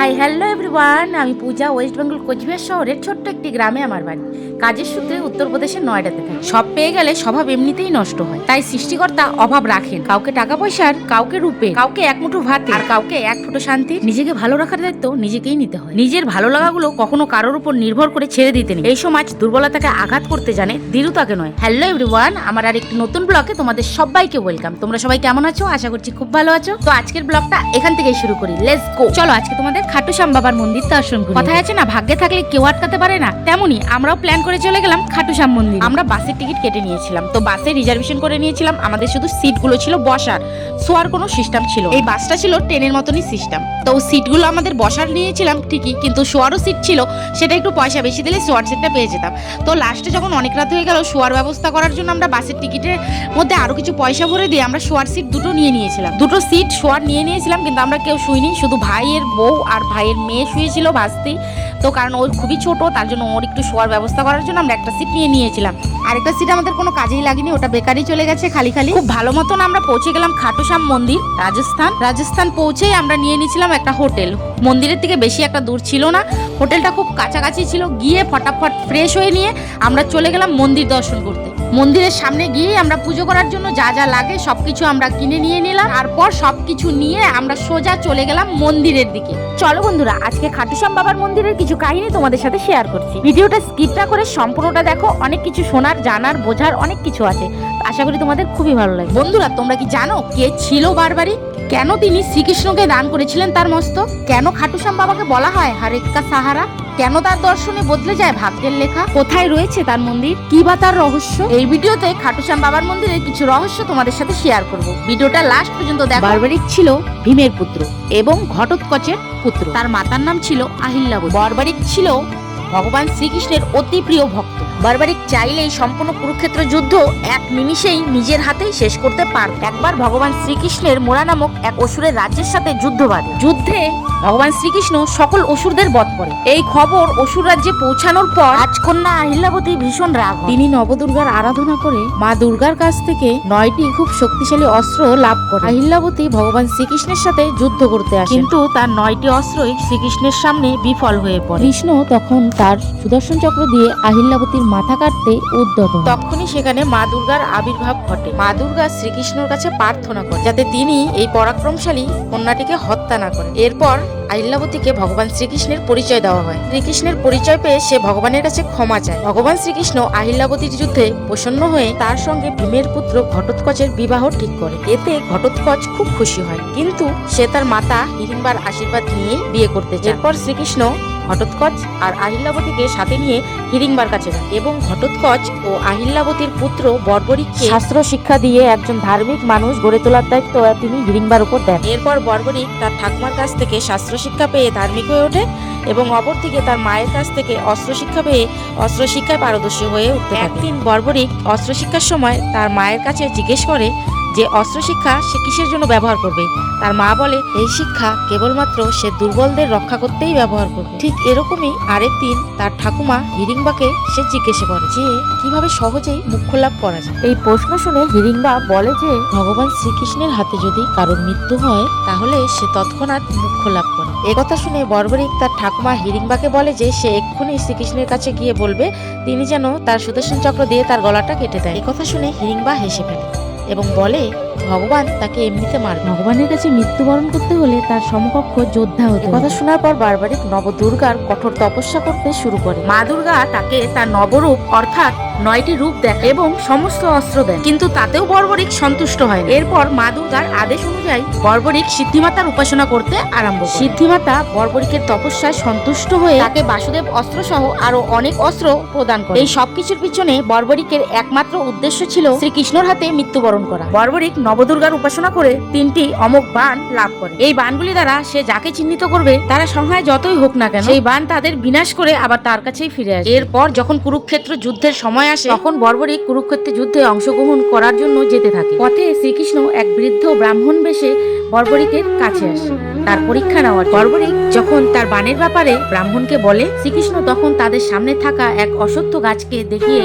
Hi hello everyone, আমি পূজা। West Bengal Cooch Behar শহরের ছোট্ট একটি গ্রামে আমার বাড়ি। কাজের সূত্রে উত্তরপ্রদেশের নয়ডাতে থাকি। সব পেয়ে গেলে স্বভাব এমনিতেই নষ্ট হয়, তাই সৃষ্টিকর্তা অভাব রাখেন। কাউকে টাকা পয়সার, কাউকে রূপে, কাউকে এক মুঠো ভাত, আর কাউকে এক ফুটো শান্তি। নিজেকে ভালো রাখার দায়িত্ব নিজেকেই নিতে হয়। নিজের ভালো লাগাগুলো কখনো কারোর উপর নির্ভর করে ছেড়ে দিতে নেই। এই সমাজ দুর্বলতাকে আঘাত করতে জানে, দৃঢ়তাকে নয়। হ্যালো এভরিওয়ান, আমার আর একটি নতুন ব্লগে তোমাদের সবাইকে ওয়েলকাম। তোমরা সবাই কেমন আছো? আশা করছি খুব ভালো আছো। তো আজকের ব্লগটা এখান থেকেই শুরু করি। Let's go. চলো আজকে তোমাদের খাটু শ্যাম বাবার মন্দির দর্শন করি। কথায় আছে না, ভাগ্যে থাকলে কেউ আটকাতে পারে না, তেমনি আমরাও প্ল্যান করে চলে গেলাম খাটু শ্যাম মন্দির। আমরা বাসের টিকিট কেটে নিয়েছিলাম, তো বাসে রিজার্ভেশন করে নিয়েছিলাম। আমাদের শুধু সিটগুলো ছিল বসার, শোয়ার কোনো সিস্টেম ছিল। এই বাসটা ছিল ট্রেনের মতনই সিস্টেম। তো সিটগুলো আমাদের বসার নিয়েছিলাম ঠিকই, কিন্তু শোয়ারও সিট ছিল। সেটা একটু পয়সা বেশি দিলে শোয়ার সিটটা পেয়ে যেতাম। তো লাস্টে যখন অনেক রাত হয়ে গেল, শোয়ার ব্যবস্থা করার জন্য আমরা বাসের টিকিটের মধ্যে আরো কিছু পয়সা ভরে দিয়ে আমরা শোয়ার সিট দুটো নিয়ে নিয়েছিলাম। দুটো সিট শোয়ার নিয়েছিলাম, কিন্তু আমরা কেউ শুইনি। শুধু ভাইয়ের বউ আর ভাইয়ের মেয়ে শুয়েছিল বাসতেই। তো কারণ ওর খুবই ছোট, তার জন্য ওর একটু শোয়ার ব্যবস্থা করার জন্য আমরা একটা সিট নিয়েছিলাম। আরেকটা সিট আমাদের কোনো কাজেই লাগেনি, ওটা বেকারই চলে গেছে খালি খালি। খুব ভালো মতন আমরা পৌঁছে গেলাম খাটু শ্যাম মন্দির, রাজস্থান পৌঁছেই আমরা নিয়ে নিয়েছিলাম একটা হোটেল। মন্দিরের থেকে বেশি একটা দূর ছিল না, হোটেলটা খুব কাছাকাছি ছিল। গিয়ে ফটাফট ফ্রেশ হয়ে নিয়ে আমরা চলে গেলাম মন্দির দর্শন করতে। মন্দিরের সামনে গিয়ে আমরা পুজো করার জন্য যা যা লাগে সবকিছু আমরা কিনে নিয়ে নিলাম। তারপর সবকিছু নিয়ে আমরা সোজা চলে গেলাম মন্দিরের দিকে। চলো বন্ধুরা, আজকে খাটু শ্যাম বাবার মন্দিরের কিছু কাহিনী তোমাদের সাথে শেয়ার করছি। ভিডিওটা স্কিপ না করে সম্পূর্ণটা দেখো, অনেক কিছু শোনার, জানার, বোঝার অনেক কিছু আছে। আশা করি তোমাদের খুবই ভালো লাগে। বন্ধুরা, তোমরা কি জানো কে ছিল বারবারিক? কেন তিনি শ্রীকৃষ্ণকে দান করেছিলেন তার মস্তক? কেন খাটু শ্যাম বাবাকে বলা হয় হরেক কা সাহারা? কেন তার দর্শনে বদলে যায় ভাগ্যের লেখা? কোথায় রয়েছে তার মন্দির? কি বা তার রহস্য? এই ভিডিওতে খাটু শ্যাম বাবার মন্দিরের কিছু রহস্য তোমাদের সাথে শেয়ার করব। ভিডিওটা লাস্ট পর্যন্ত দেখো। বারবারিক ছিল ভীমের পুত্র এবং ঘটোৎকচের পুত্র। তার মাতার নাম ছিল আহিল্যাবতী। বারবারিক ছিল ভগবান শ্রীকৃষ্ণের অতি প্রিয় ভক্ত। বারবারিক চাইলেই সম্পূর্ণ কুরুক্ষেত্র যুদ্ধ এক নিমিষেই নিজের হাতেই শেষ করতে পারত। একবার ভগবান শ্রীকৃষ্ণের মোরা নামক এক অসুরের রাজ্যের সাথে যুদ্ধ বাধে। যুদ্ধে ভগবান শ্রীকৃষ্ণ সকল অসুরদের বধ করে। এই খবর অসুর রাজ্যে পৌঁছানোর পর রাজকন্যা আহিল্যাবতী ভীষণ রাগ। তিনি নবদুর্গার আরাধনা করে মা দুর্গার কাছ থেকে 9টি খুব শক্তিশালী অস্ত্র লাভ করে। আহিল্যাবতী ভগবান শ্রীকৃষ্ণের সাথে যুদ্ধ করতে আসে, কিন্তু তার 9টি অস্ত্রই শ্রীকৃষ্ণের সামনে বিফল হয়ে পড়ে। কৃষ্ণ তখন তার সুদর্শন চক্র দিয়ে আহিল্যাবতীর মাথা কাটতে উদ্যত। তখনই সেখানে মা দুর্গার আবির্ভাব ঘটে। মা দুর্গা শ্রীকৃষ্ণের কাছে প্রার্থনা করে যাতে তিনি এই পরাক্রমশালী কন্যাটিকে হত্যা না করেন। এরপর আহিল্যাবতীকে ভগবান শ্রীকৃষ্ণের পরিচয় দেওয়া হয়। শ্রীকৃষ্ণের পরিচয় পেয়ে সে ভগবানের কাছে ক্ষমা চায়। ভগবান শ্রীকৃষ্ণ আহিল্যাবতীর যুদ্ধে প্রসন্ন হয়ে তার সঙ্গে ভীমের পুত্র ঘটোৎকচের বিবাহ ঠিক করে। এতে ঘটোৎকচ খুব খুশি হয়, কিন্তু সে তার মাতা হিড়িম্বার আশীর্বাদ নিয়েই বিয়ে করতে চায়। এরপর শ্রীকৃষ্ণ ঘটোৎকচ আর আহিল্যাবতীকে সাথে নিয়ে হিড়িম্বার কাছে যান এবং ঘটোৎকচ ও আহিল্যাবতীর পুত্র বর্বরিককে শাস্ত্র শিক্ষা দিয়ে একজন ধার্মিক মানুষ গড়ে তোলার দায়িত্ব তিনি হিড়িম্বার উপর দেন। এরপর বর্বরিক তার ঠাকুমার কাছ থেকে শাস্ত্র শিক্ষা পেয়ে ধার্মিক হয়ে ওঠে এবং অপরদিকে তার মায়ের কাছ থেকে অস্ত্র শিক্ষা পেয়ে অস্ত্র শিক্ষায় পারদর্শী হয়ে উঠতে থাকে। একদিন বর্বরিক অস্ত্র শিক্ষার সময় তার মায়ের কাছে জিজ্ঞেস করে যে অস্ত্র শিক্ষা সে কিসের জন্য ব্যবহার করবে। তার মা বলে এই শিক্ষা কেবলমাত্র সে দুর্বলদের রক্ষা করতেই ব্যবহার করবে। ঠিক এরকমই আরেকদিন তার ঠাকুমা হিড়িম্বাকে সে জিজ্ঞেস করে যে কিভাবে সহজেই মোক্ষ লাভ করা যায়। এই প্রশ্ন শুনে হিড়িম্বা বলে যে ভগবান শ্রীকৃষ্ণের হাতে যদি কারোর মৃত্যু হয় তাহলে সে তৎক্ষণাৎ মোক্ষ লাভ করে। একথা শুনে বর্বরিক তার ঠাকুমা হিড়িম্বাকে বলে যে সে এক্ষুনি শ্রীকৃষ্ণের কাছে গিয়ে বলবে তিনি যেন তার সুদর্শন চক্র দিয়ে তার গলাটা কেটে দেয়। একথা শুনে হিড়িম্বা হেসে ফেলে এবং বলে ভগবান তাকে এমনিতে মারবে। ভগবানের কাছে মৃত্যুবরণ করতে হলে তার সমকক্ষ যোদ্ধা হতে। কথা শোনার পর বারবারিক নবদুর্গার কঠোর তপস্যা করতে শুরু করে। মা দুর্গা তাকে তার নবরূপ অর্থাৎ 9টি রূপ দেয় এবং সমস্ত অস্ত্র দেন, কিন্তু তাতেও বর্বরিক সন্তুষ্ট হয়। এরপর মা দুর্গার আদেশ অনুযায়ী বর্বরিক সিদ্ধিমাতার উপাসনা করতে আরম্ভ করে। সিদ্ধিমাতা বর্বরিকের তপস্যায় সন্তুষ্ট হয়ে তাকে বাসুদেব অস্ত্র সহ আরো অনেক অস্ত্র প্রদান করে। এই সবকিছুর পিছনে বর্বরিকের একমাত্র উদ্দেশ্য ছিল শ্রীকৃষ্ণর হাতে মৃত্যুবরণ করা। বর্বরিক নবদুর্গার উপাসনা করে 3টি অমোঘ বাণ লাভ করে। এই বাণগুলি দ্বারা সে যাকে চিহ্নিত করবে তারা সংখ্যায় যতই হোক না কেন সেই বাণ তাদের বিনাশ করে আবার তার কাছেই ফিরে আসে। এরপর যখন কুরুক্ষেত্র যুদ্ধের সময় আসে তখন বর্বরিক কুরুক্ষেত্রের যুদ্ধে অংশগ্রহণ করার জন্য যেতে থাকে। পথে শ্রীকৃষ্ণ এক বৃদ্ধ ব্রাহ্মণ বেশে বর্বরিকের কাছে আসে তার পরীক্ষা নেওয়ার। বর্বরিক যখন তার বানের ব্যাপারে ব্রাহ্মণকে বলে, শ্রীকৃষ্ণ তখন তাদের সামনে থাকা এক অশ্বত্থ গাছকে দেখিয়ে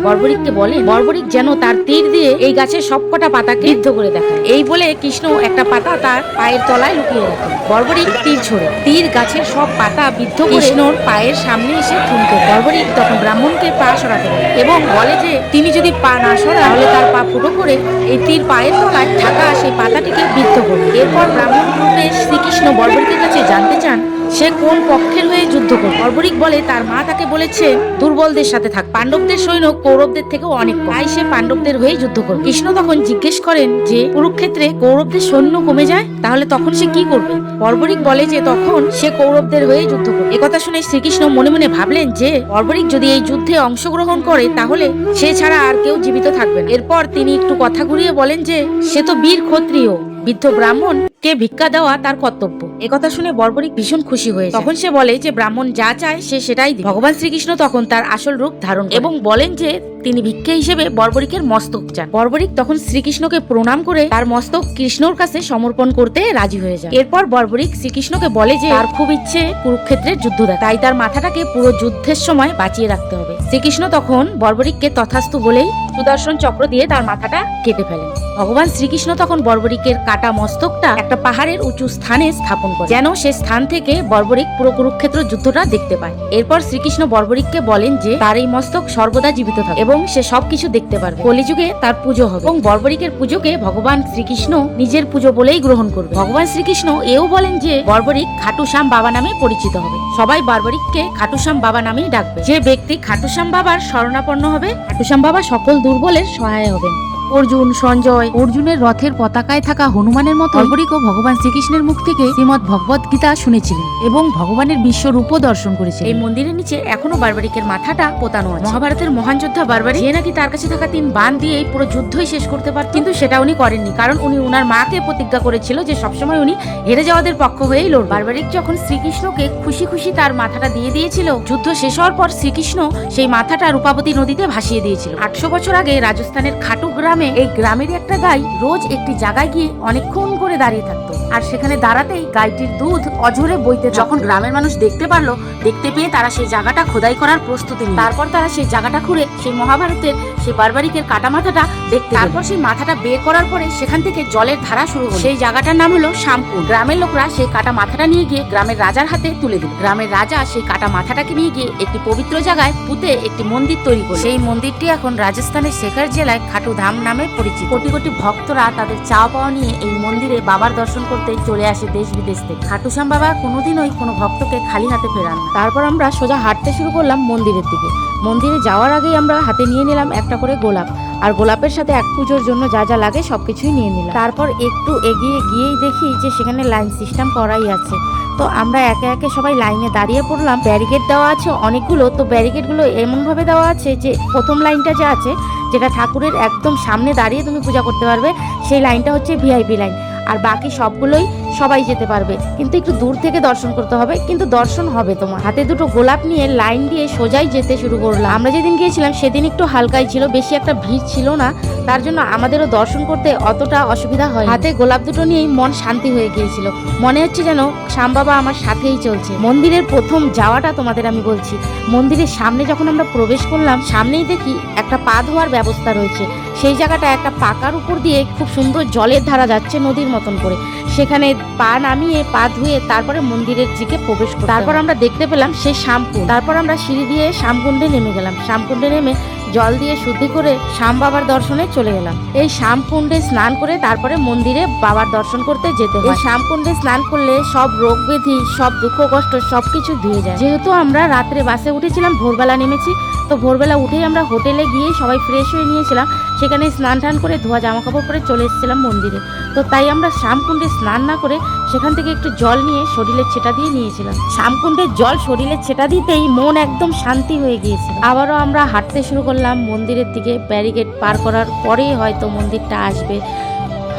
বর্বরিককে বলেন বর্বরিক যেন তার তীর দিয়ে এই গাছের সবকটা পাতাকে বিদ্ধ করে দেখায়। এই বলে কৃষ্ণ একটা পাতা তার পায়ের তলায় লুকিয়ে রাখে। বর্বরিক তীর ছোড়ে, তীর গাছের সব পাতা বিদ্ধ করে কৃষ্ণর পায়ের সামনে এসে থমকে। বর্বরিক তখন ব্রাহ্মণকে পা সরাতে বলে এবং বলে যে তিনি যদি পা না সরান তাহলে তার পা ফুটো করে এই তীর পায়ের তলায় থাকা সেই পাতাটিকে বিদ্ধ করবে। এরপর ব্রাহ্মণ রূপে শ্রীকৃষ্ণ বর্বরিকের কাছে জানতে চান সে কোন পক্ষের হয়ে যুদ্ধ করবে। বর্বরিক বলে তার মা তাকে বলেছে দুর্বলদের সাথে থাক, পাণ্ডবদের সৈন্য কৌরবদের থেকেও অনেক কম, তাই সে পাণ্ডবদের হয়ে যুদ্ধ করবে। কৃষ্ণ তখন জিজ্ঞেস করেন যে কুরুক্ষেত্রে কৌরবদের সৈন্য কমে যায় তাহলে তখন সে কি করবে। বর্বরিক বলে যে তখন সে কৌরবদের হয়ে যুদ্ধ করবে। একথা শুনে শ্রীকৃষ্ণ মনে মনে ভাবলেন যে বর্বরিক যদি এই যুদ্ধে অংশগ্রহণ করে তাহলে সে ছাড়া আর কেউ জীবিত থাকবে না। এরপর তিনি একটু কথা ঘুরিয়ে বলেন যে সে তো বীর ক্ষত্রিয়, বৃদ্ধ ব্রাহ্মণ কে ভিক্ষা দেওয়া তার কর্তব্য। একথা শুনে বর্বরিক ভীষণ খুশি হয়ে তখন সে বলে যে ব্রাহ্মণ যা চায় সে সেটাই দিবে। ভগবান শ্রীকৃষ্ণ তখন তার আসল রূপ ধারণ এবং বলেন যে তিনি ভিক্ষা হিসেবে বর্বরিকের মস্তক চান। বর্বরিক তখন শ্রীকৃষ্ণকে প্রণাম করে তার মস্তক কৃষ্ণর কাছে সমর্পণ করতে রাজি হয়ে যায়। এরপর বর্বরিক শ্রীকৃষ্ণকে বলে যে তার খুব ইচ্ছে কুরুক্ষেত্রের যুদ্ধ দেখা, তাই তার মাথাটাকে পুরো যুদ্ধের সময় বাঁচিয়ে রাখতে হবে। শ্রীকৃষ্ণ তখন বর্বরিককে তথাস্তু বলেই সুদর্শন চক্র দিয়ে তার মাথাটা কেটে ফেলেন। ভগবান শ্রীকৃষ্ণ তখন বর্বরিকের কাটা মস্তকটা একটা পাহাড়ের উঁচু স্থানে স্থাপন করে যেন সে স্থান থেকে বর্বরিক পুরো কুরুক্ষেত্র যুদ্ধটা দেখতে পায়। এরপর শ্রীকৃষ্ণ বর্বরিককে বলেন যে তার এই মস্তক সর্বদা জীবিত থাকে এবং সে সবকিছু দেখতে পারবে। কলিযুগে তার পুজো হবে এবং বর্বরিকের পুজোকে ভগবান শ্রীকৃষ্ণ নিজের পুজো বলেই গ্রহণ করবে। ভগবান শ্রীকৃষ্ণ এও বলেন যে বর্বরিক খাটুশ্যাম বাবা নামে পরিচিত হবে, সবাই বর্বরিককে খাটুশ্যাম বাবা নামেই ডাকবে। যে ব্যক্তি খাটুশ্যাম বাবার শরণাপন্ন হবে খাটুশ্যাম বাবা সকল দুর্বলের সহায় হবেন। অর্জুন, সঞ্জয়, অর্জুনের রথের পতাকায় থাকা হনুমানের মতো বর্বরিকও ভগবান শ্রীকৃষ্ণের মুখ থেকে শ্রীমদ ভগবত গীতা শুনেছিলেন এবং ভগবানের বিশ্বরূপও দর্শন করেছিলেন। এই মন্দিরের নিচে এখনো বর্বরিকের মাথাটা পোতানো আছে। মহাভারতের মহান যোদ্ধা বর্বরিক যে নাকি তার কাছে থাকা 3 বাণ দিয়েই পুরো যুদ্ধই শেষ করতে পারত, কিন্তু সেটা উনি করেননি কারণ উনি উনার মাকে প্রতিজ্ঞা করেছিল যে সবসময় উনি হেরে যাওয়াদের পক্ষ হয়েই লড়বে। বর্বরিক যখন শ্রীকৃষ্ণকে খুশি খুশি তার মাথাটা দিয়ে দিয়েছিল, যুদ্ধ শেষ হওয়ার পর শ্রীকৃষ্ণ সেই মাথাটা রূপাবতী নদীতে ভাসিয়ে দিয়েছিল। 800 বছর আগে রাজস্থানের খাটু গ্রামে এই গ্রামের একটা গাই রোজ একটি জায়গায় গিয়ে অনেকক্ষণ করে দাঁড়িয়ে থাকতো আর সেখানে দাঁড়াতেই গাইটির দুধ অঝরে বইতে। যখন গ্রামের মানুষ দেখতে পেয়ে তারা সেই জায়গাটা খোদাই করার প্রস্তুতি নিল। তারপর তারা সেই জায়গাটা খুঁড়ে সেই মহাভারতের সেই বর্বরিকের কাটা মাথাটা দেখতে। তারপর সেই মাথাটা বের করার পরে সেখান থেকে জলের ধারা শুরু হলো। সেই জায়গাটার নাম হলো শ্যামকুণ্ড। গ্রামের লোকরা সেই কাটা মাথাটা নিয়ে গিয়ে গ্রামের রাজার হাতে তুলে দিল। গ্রামের রাজা সেই কাটা মাথাটাকে নিয়ে গিয়ে একটি পবিত্র জায়গায় পুঁতে একটি মন্দির তৈরি করল। সেই মন্দিরটি এখন রাজস্থানের শেখার জেলায় খাটু ধাম নামে পরিচিত। কোটি কোটি ভক্তরা তাদের চাওয়া পাওয়া নিয়ে এই মন্দিরে বাবার দর্শন করতে চলে আসে দেশ বিদেশ থেকে। খাটুশ্যাম বাবা কোনোদিনই কোনো ভক্তকে খালি হাতে ফেরান না। তারপর আমরা সোজা হাঁটতে শুরু করলাম মন্দিরের দিকে। মন্দিরে যাওয়ার আগেই আমরা হাতে নিয়ে নিলাম একটা করে গোলাপ, আর গোলাপের সাথে এক পুজোর জন্য যা যা লাগে সবকিছুই নিয়ে নিলাম। তারপর একটু এগিয়ে গিয়েই দেখি যে সেখানে লাইন সিস্টেম করাই আছে, তো আমরা একে একে সবাই লাইনে দাঁড়িয়ে পড়লাম। ব্যারিকেড দেওয়া আছে অনেকগুলো, তো ব্যারিকেডগুলো এমন ভাবে দেওয়া আছে যে প্রথম লাইনটা যে আছে যেটা ঠাকুরের একদম সামনে দাঁড়িয়ে তুমি পূজা করতে পারবে, সেই লাইনটা হচ্ছে ভিআইপি লাইন, আর বাকি সবগুলোই সবাই যেতে পারবে, কিন্তু একটু দূর থেকে দর্শন করতে হবে, কিন্তু দর্শন হবে। তোমার হাতে দুটো গোলাপ নিয়ে লাইন দিয়ে সোজাই যেতে শুরু করলাম। আমরা যেদিন গিয়েছিলাম সেদিন একটু হালকাই ছিল, বেশি একটা ভিড় ছিল না, তার জন্য আমাদেরও দর্শন করতে অতটা অসুবিধা হয়। হাতে গোলাপ দুটো নিয়েই মন শান্তি হয়ে গিয়েছিল, মনে হচ্ছে যেন শ্যাম বাবা আমার সাথেই চলছে। মন্দিরের প্রথম যাওয়াটা তোমাদের আমি বলছি। মন্দিরের সামনে যখন আমরা প্রবেশ করলাম, সামনেই দেখি একটা পা ধোয়ার ব্যবস্থা রয়েছে। সেই জায়গাটা একটা পাকার উপর দিয়ে খুব সুন্দর জলের ধারা যাচ্ছে নদীর মতন করে, সেখানে পা নামিয়ে পা ধুয়ে তারপরে মন্দিরের দিকে প্রবেশ করি। তারপর আমরা দেখতে পেলাম সেই শ্যামকুণ্ড। তারপর আমরা সিঁড়ি দিয়ে শ্যামকুণ্ডে নেমে গেলাম। শ্যামকুণ্ডে নেমে জল দিয়ে শুদ্ধি করে শ্যাম বাবার দর্শনে চলে গেলাম। এই শ্যামকুণ্ডে স্নান করে তারপরে মন্দিরে বাবার দর্শন করতে যেতে হয়। এই শ্যামকুণ্ডে স্নান করলে সব রোগ ব্যাধি, সব দুঃখ কষ্ট সবকিছু ধুয়ে যায়। যেহেতু আমরা রাত্রে বাসে উঠেছিলাম, ভোরবেলা নেমেছি, তো ভোরবেলা উঠেই আমরা হোটেলে গিয়ে সবাই ফ্রেশ হয়ে নিয়েছিলাম, সেখানে স্নান টান করে ধোয়া জামা কাপড় পরে চলে এসেছিলাম মন্দিরে। তো তাই আমরা শ্যামকুণ্ডে স্নান না করে সেখান থেকে একটু জল নিয়ে শরীরের ছেটা দিয়ে নিয়েছিলাম। শ্যামকুণ্ডের জল শরীরের ছেটা দিতেই মন একদম শান্তি হয়ে গিয়েছিল। আবারও আমরা হাঁটতে শুরু করলাম মন্দিরের দিকে। ব্যারিকেড পার করার পরেই হয়তো মন্দিরটা আসবে।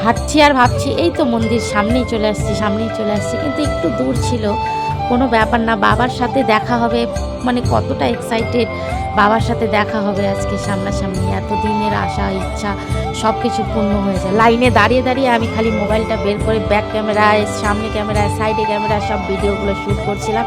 হাঁটছি আর ভাবছি এই তো মন্দির সামনেই চলে আসছি, কিন্তু একটু দূর ছিল, কোনো ব্যাপার না, বাবার সাথে দেখা হবে, মানে কতটা এক্সাইটেড, বাবার সাথে দেখা হবে আজকে সামনাসামনি, এতদিনের আশা ইচ্ছা সব কিছু পূর্ণ হয়ে যায়। লাইনে দাঁড়িয়ে দাঁড়িয়ে আমি খালি মোবাইলটা বের করে ব্যাক ক্যামেরায়, সামনে ক্যামেরায়, সাইডে ক্যামেরায় সব ভিডিওগুলো শ্যুট করছিলাম,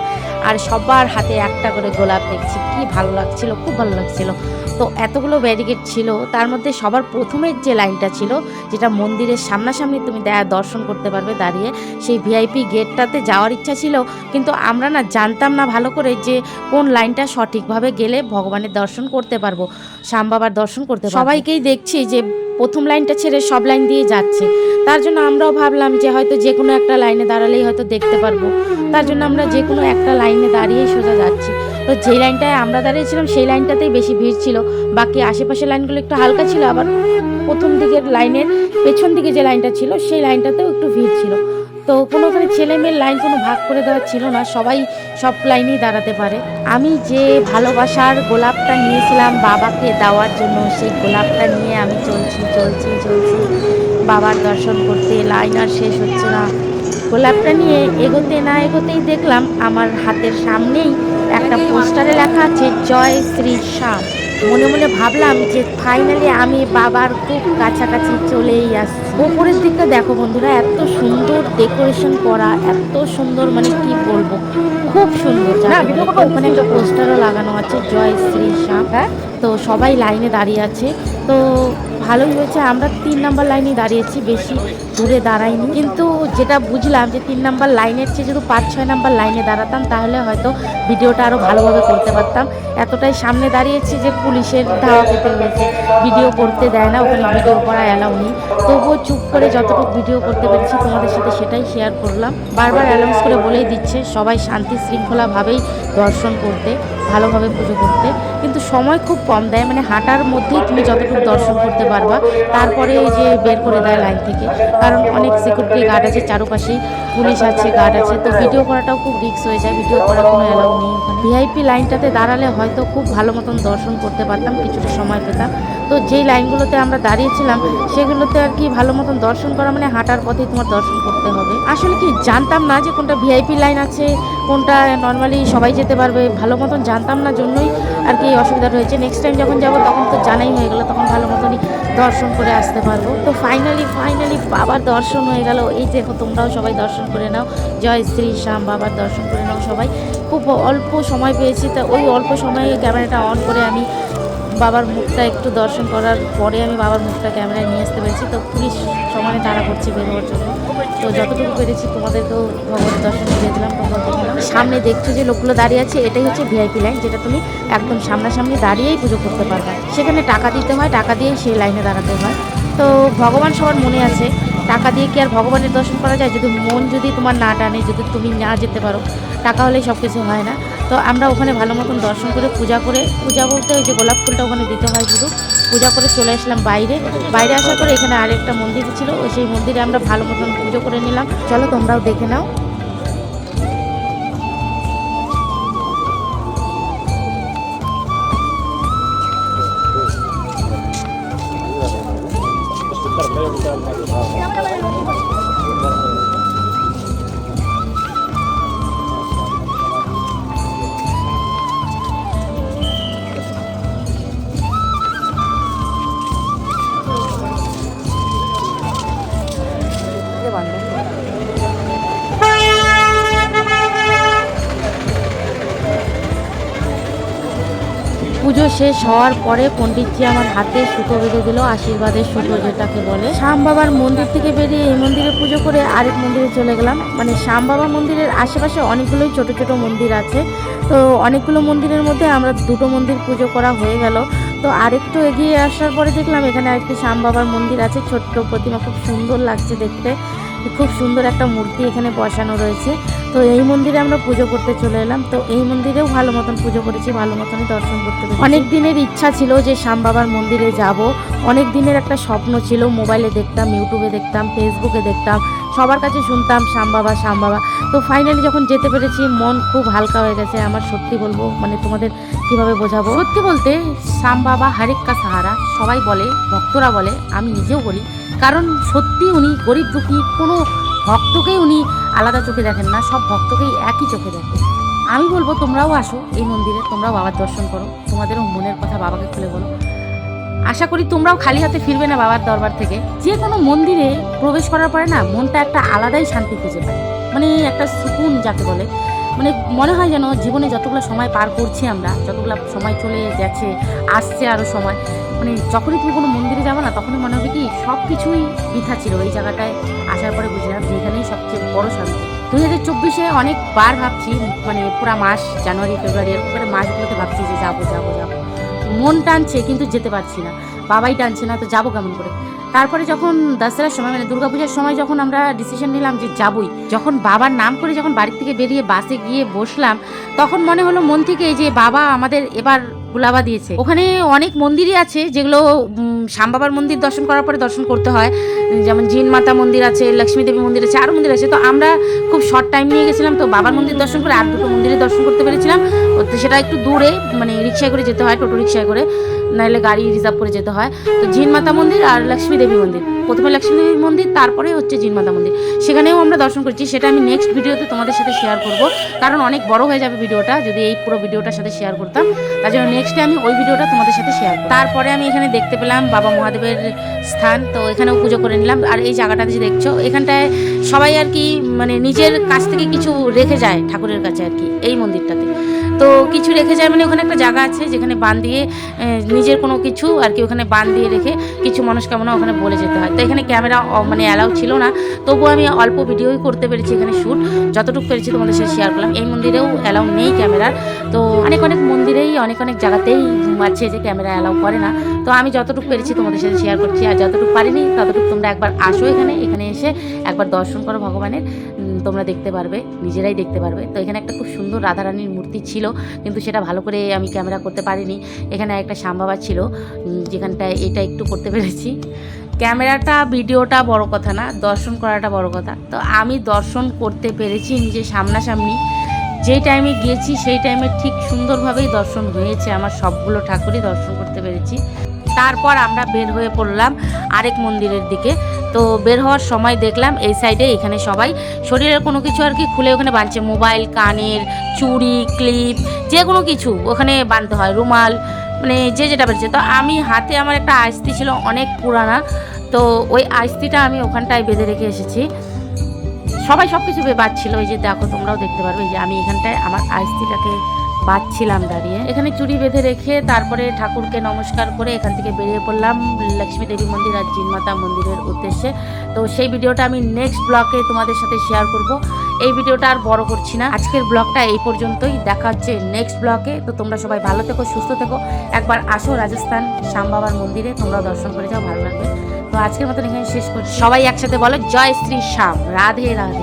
আর সবার হাতে একটা করে গোলাপ দেখছি। কি ভালো লাগছিল, খুব ভালো লাগছিল। তো এতগুলো ব্যারিকেড ছিল, তার মধ্যে সবার প্রথমের যে লাইনটা ছিল, যেটা মন্দিরের সামনাসামনি তুমি দর্শন করতে পারবে দাঁড়িয়ে, সেই ভিআইপি গেটটাতে যাওয়ার ইচ্ছা ছিল, কিন্তু আমরা না জানতাম না ভালো করে যে কোন লাইনটা সঠিকভাবে গেলে ভগবানের দর্শন করতে পারবো, শ্যাম বাবার দর্শন করতে পারবো। সবাইকেই দেখছি যে প্রথম লাইনটা ছেড়ে সব লাইন দিয়ে যাচ্ছে, তার জন্য আমরাও ভাবলাম যে হয়তো যে কোনো একটা লাইনে দাঁড়ালেই হয়তো দেখতে পারবো, তার জন্য আমরা যে কোনো একটা লাইনে দাঁড়িয়েই সোজা যাচ্ছি। তো যেই লাইনটায় আমরা দাঁড়িয়েছিলাম সেই লাইনটাতেই বেশি ভিড় ছিল, বাকি আশেপাশের লাইনগুলো একটু হালকা ছিল, আবার প্রথম দিকের লাইনের পেছন দিকে যে লাইনটা ছিল সেই লাইনটাতেও একটু ভিড় ছিল। তো কোনোখানে ছেলে মেয়ের লাইন কোনো ভাগ করে দেওয়া ছিল না, সবাই সব লাইনেই দাঁড়াতে পারে। আমি যে ভালোবাসার গোলাপটা নিয়েছিলাম বাবাকে দেওয়ার জন্য, সেই গোলাপটা নিয়ে আমি চলছি বাবার দর্শন করতে, লাইন আর শেষ হচ্ছে না। গোলাপটা নিয়ে এগোতে না এগোতেই দেখলাম আমার হাতের সামনেই একটা পোস্টারে লেখা আছে জয় শ্রী শ্যাম। মনে মনে ভাবলাম যে ফাইনালি আমি বাবার খুব কাছাকাছি চলেই আসছি। ওপরের দিকটা দেখো বন্ধুরা, এত সুন্দর ডেকোরেশন করা, এত সুন্দর, মানে কি বলবো, খুব সুন্দর। ওখানে একটা পোস্টারও লাগানো আছে জয় শ্রী শ্যাম। তো সবাই লাইনে দাঁড়িয়ে আছে, তো ভালোই হয়েছে। আমরা 3 নাম্বার লাইনে দাঁড়িয়েছি, বেশি দূরে দাঁড়াইনি, কিন্তু যেটা বুঝলাম যে 3 নাম্বার লাইনের চেয়ে যদি 5-6 নাম্বার লাইনে দাঁড়াতাম তাহলে হয়তো ভিডিওটা আরও ভালোভাবে করতে পারতাম। এতটাই সামনে দাঁড়িয়েছি যে পুলিশের ধাওয়া পেতে হয়েছে, ভিডিও করতে দেয় না, ওখানে ভিডিও করা অ্যালাউ নেই। তবুও চুপ করে যতটুকু ভিডিও করতে পেরেছি তোমাদের সাথে সেটাই শেয়ার করলাম। বারবার অ্যানাউন্স করে বলেই দিচ্ছে সবাই শান্তি শৃঙ্খলাভাবেই দর্শন করতে, ভালোভাবে পুজো করতে, কিন্তু সময় খুব কম দেয়, মানে হাঁটার মধ্যেই তুমি যতটুকু দর্শন করতে পারবা, তারপরে ওই যে বের করে দেয় লাইন থেকে, কারণ অনেক সিকিউরিটি গার্ড আছে চারপাশেই, পুলিশ আছে, গার্ড আছে, তো ভিডিও করাটাও খুব রিস্ক হয়ে যায়, ভিডিও করার কোনো অ্যালাউ নেই ওখানে। ভিআইপি লাইনটাতে দাঁড়ালে হয়তো খুব ভালো মতন দর্শন করতে পারতাম, কিছুটা সময় পেতাম। তো যেই লাইনগুলোতে আমরা দাঁড়িয়েছিলাম সেগুলোতে আর কি ভালো মতন দর্শন করা মানে হাঁটার পথেই তোমার দর্শন করতে হবে। আসলে কি জানতাম না যে কোনটা ভিআইপি লাইন আছে, কোনটা নর্মালি সবাই যেতে পারবে, ভালো মতন জানতাম না, জন্যই আর কি অসুবিধাটা হয়েছে। নেক্সট টাইম যখন যাবো তখন তো জানাই হয়ে গেলো, তখন ভালো মতনই দর্শন করে আসতে পারবো। তো ফাইনালি বাবার দর্শন হয়ে গেল। এই দেখো তোমরাও সবাই দর্শন করে নাও, জয় শ্রী শ্যাম বাবার দর্শন করে নাও সবাই। খুব অল্প সময় পেয়েছি, তা ওই অল্প সময়ে ক্যামেরাটা অন করে আমি বাবার মুখটা একটু দর্শন করার পরে আমি বাবার মুখটা ক্যামেরায় নিয়ে আসতে পেরেছি। তো পুলিশ সমানে তাড়া করছে বেরোবার জন্য, তো যতটুকু পেরেছি তোমাদেরকেও ভগবানের দর্শন দিয়ে দিলাম। তোমরা দেখে নাও, সামনে দেখছো যে লোকগুলো দাঁড়িয়ে আছে, এটাই হচ্ছে ভিআইপি লাইন, যেটা তুমি একদম সামনাসামনি দাঁড়িয়েই পুজো করতে পারবে। সেখানে টাকা দিতে হয়, টাকা দিয়েই সেই লাইনে দাঁড়াতে হয়। তো ভগবান সবার মনে আছে, টাকা দিয়ে কি আর ভগবানের দর্শন করা যায়? যদি মন যদি তোমার না টানে, যদি তুমি না যেতে পারো, টাকা হলেই সব কিছু হয় না। তো আমরা ওখানে ভালো মতন দর্শন করে পূজা বলতে ওই যে গোলাপ ফুলটা ওখানে দিতে হয়, শুধু পূজা করে চলে আসলাম বাইরে আসার পরে এখানে আরেকটা মন্দির ছিল, সেই মন্দিরে আমরা ভালো মতন পুজো করে নিলাম। চলো তোমরাও দেখে নাও। পুজো শেষ হওয়ার পরে পণ্ডিতজি আমার হাতে সুতো বেঁধে দিল, আশীর্বাদের সুতো যেটাকে বলে। শ্যাম বাবার মন্দির থেকে বেরিয়ে এই মন্দিরে পুজো করে আরেক মন্দিরে চলে গেলাম। মানে শ্যাম বাবা মন্দিরের আশেপাশে অনেকগুলোই ছোট ছোট মন্দির আছে, তো অনেকগুলো মন্দিরের মধ্যে আমরা 2টো মন্দির পুজো করা হয়ে গেল। তো আরেকটু এগিয়ে আসার পরে দেখলাম এখানে আরেকটি শ্যাম বাবার মন্দির আছে, ছোট্ট প্রতিমা, খুব সুন্দর লাগছে দেখতে, খুব সুন্দর একটা মূর্তি এখানে বসানো রয়েছে। তো এই মন্দিরে আমরা পুজো করতে চলে এলাম। তো এই মন্দিরেও ভালো মতন পুজো করেছি, ভালো মতনই দর্শন করতে পেরেছি। অনেক দিনের ইচ্ছা ছিল যে শ্যাম বাবার মন্দিরে যাব, অনেক দিনের একটা স্বপ্ন ছিল, মোবাইলে দেখতাম, ইউটিউবে দেখতাম, ফেসবুকে দেখতাম, সবার কাছে শুনতাম শ্যাম বাবা। তো ফাইনালি যখন যেতে পেরেছি মন খুব হালকা হয়ে গেছে আমার। সত্যি বলবো, মানে তোমাদের কিভাবে বোঝাবো, সত্যি বলতে শ্যাম বাবা হরেক কা সাহারা সবাই বলে, ভক্তরা বলে, আমি নিজেও বলি, কারণ সত্যি উনি গরিব দুঃখী কোনো ভক্তকেই উনি আলাদা চোখে দেখেন না, সব ভক্তকেই একই চোখে দেখেন। আমি বলবো তোমরাও আসো এই মন্দিরে, তোমরাও বাবার দর্শন করো, তোমাদেরও মনের কথা বাবাকে খুলে বলো। আশা করি তোমরাও খালি হাতে ফিরবে না বাবার দরবার থেকে। যে কোনো মন্দিরে প্রবেশ করার পরে না মনটা একটা আলাদাই শান্তি খুঁজে পায়, মানে একটা সুকুন যাকে বলে। মানে মনে হয় যেন জীবনে যতগুলো সময় পার করছি আমরা, যতগুলো সময় চলে গেছে, আসছে আরও সময়, মানে যখনই তুমি কোনো মন্দিরে যাবো না তখনই মনে হবে কি সব কিছুই বৃথা ছিল। এই জায়গাটায় আসার পরে বুঝলাম যে এখানেই সবচেয়ে বড় শান্তি। 2024-এ অনেকবার ভাবছি, মানে পুরা মাস জানুয়ারি ফেব্রুয়ারি এরকম করে মাসগুলোতে ভাবছি যে যাবো যাবো যাবো, মন টানছে কিন্তু যেতে পারছি না, বাবাই টানছে না, তো যাবো কেমন করে। তারপরে যখন দশরার সময় মানে দুর্গাপূজার সময় যখন আমরা ডিসিশন নিলাম যে যাবই, যখন বাবার নাম করে যখন বাড়ি থেকে বেরিয়ে বাসে গিয়ে বসলাম, তখন মনে হলো মন থেকে যে বাবা আমাদের এবার বুলাবা দিয়েছে। ওখানে অনেক মন্দিরই আছে যেগুলো শ্যাম বাবার মন্দির দর্শন করার পরে দর্শন করতে হয়, যেমন জিন মাতা মন্দির আছে, লক্ষ্মী দেবী মন্দির আছে, আরও মন্দির আছে। তো আমরা খুব শর্ট টাইম নিয়ে গেছিলাম, তো বাবার মন্দির দর্শন করে আর দুটো মন্দিরে দর্শন করতে পেরেছিলাম। তো সেটা একটু দূরে, মানে রিক্সায় করে যেতে হয়, টোটো রিক্সায় করে, নাহলে গাড়ি রিজার্ভ করে যেতে হয়। তো জিন মাতা মন্দির আর লক্ষ্মী দেবী মন্দির, প্রথমে লক্ষ্মী দেবী মন্দির তারপরে হচ্ছে জিন মাতা মন্দির, সেখানেও আমরা দর্শন করেছি। সেটা আমি নেক্সট ভিডিওতে তোমাদের সাথে শেয়ার করব, কারণ অনেক বড় হয়ে যাবে ভিডিওটা যদি এই পুরো ভিডিওটার সাথে শেয়ার করতাম। তার জন্য নেক্সটে আমি ওই ভিডিওটা তোমাদের সাথে শেয়ার করব। তারপরে আমি এখানে দেখতে পেলাম বাবা মহাদেবের স্থান, তো এখানেও পুজো করে নিলাম। আর এই জায়গাটাতে যে দেখছো, এখানটায় সবাই আর কি মানে নিজের কাছ থেকে কিছু রেখে যায় ঠাকুরের কাছে আর কি, এই মন্দিরটাতে তো কিছু রেখে যায়, মানে ওখানে একটা জায়গা আছে যেখানে বান দিয়ে নিজের কোনো কিছু আর কি ওখানে বান দিয়ে রেখে কিছু মনস্কামনা ওখানে বলে যেতে হয়। তো এখানে ক্যামেরা মানে অ্যালাউ ছিল না, তবুও আমি অল্প ভিডিওই করতে পেরেছি এখানে শ্যুট, যতটুকু পেরেছি তোমাদের সাথে শেয়ার করলাম। এই মন্দিরেও অ্যালাউ নেই ক্যামেরার, তো অনেক অনেক মন্দিরেই অনেক অনেক জায়গাতেই আছে যে ক্যামেরা অ্যালাউ করে না। তো আমি যতটুকু পেরেছি তোমাদের সাথে শেয়ার করছি, আর যতটুকু পারিনি ততটুকু তোমরা একবার আসো এখানে এসে একবার দর্শন করো ভগবানের, তোমরা দেখতে পারবে, নিজেরাই দেখতে পারবে। তো এখানে একটা খুব সুন্দর রাধারানীর মূর্তি ছিল, কিন্তু সেটা ভালো করে আমি ক্যামেরা করতে পারিনি। এখানে একটা শ্যাম বাবা ছিল, যেখানটায় এটা একটু করতে পেরেছি। ক্যামেরাটা ভিডিওটা বড় কথা না, দর্শন করাটা বড় কথা। তো আমি দর্শন করতে পেরেছি নিজে সামনাসামনি, যেই টাইমে গিয়েছি সেই টাইমে ঠিক সুন্দরভাবেই দর্শন হয়েছে, আমার সবগুলো ঠাকুরই দর্শন করতে পেরেছি। তারপর আমরা বের হয়ে পড়লাম আরেক মন্দিরের দিকে। তো বের হওয়ার সময় দেখলাম এই সাইডে এখানে সবাই শরীরের কোনো কিছু আর কি খুলে ওখানে বাঁধছে, মোবাইল, কানের, চুড়ি, ক্লিপ, যে কোনো কিছু ওখানে বাঁধতে হয়, রুমাল, মানে যে যেটা পেরেছে। তো আমি হাতে আমার একটা আস্তি ছিল অনেক পুরানা, তো ওই আস্তিটা আমি ওখানটায় বেঁধে রেখে এসেছি। সবাই সব কিছু বাঁধছিল, ওই যে দেখো তোমরাও দেখতে পারবে যে আমি এখানটায় আমার আস্তিটাকে বাঁধছিলাম দাঁড়িয়ে। এখানে চুড়ি বেঁধে রেখে তারপরে ঠাকুরকে নমস্কার করে এখান থেকে বেরিয়ে পড়লাম লক্ষ্মী দেবী মন্দির আর জিন মাতা মন্দিরের উদ্দেশ্যে। তো সেই ভিডিওটা আমি নেক্সট ব্লগে তোমাদের সাথে শেয়ার করব। এই ভিডিওটা আর বড় করছি না, আজকের ব্লগটা এই পর্যন্তই, দেখা হচ্ছে নেক্সট ব্লগে। তো তোমরা সবাই ভালো থেকো, সুস্থ থেকো, একবার আসো রাজস্থান শ্যাম বাবার মন্দিরে, তোমরা দর্শন করে যাও, ভালো লাগবে। তো আজকের মতন এখানে শেষ করছি, সবাই একসাথে বলো জয় শ্রী শ্যাম, রাধে রাধে।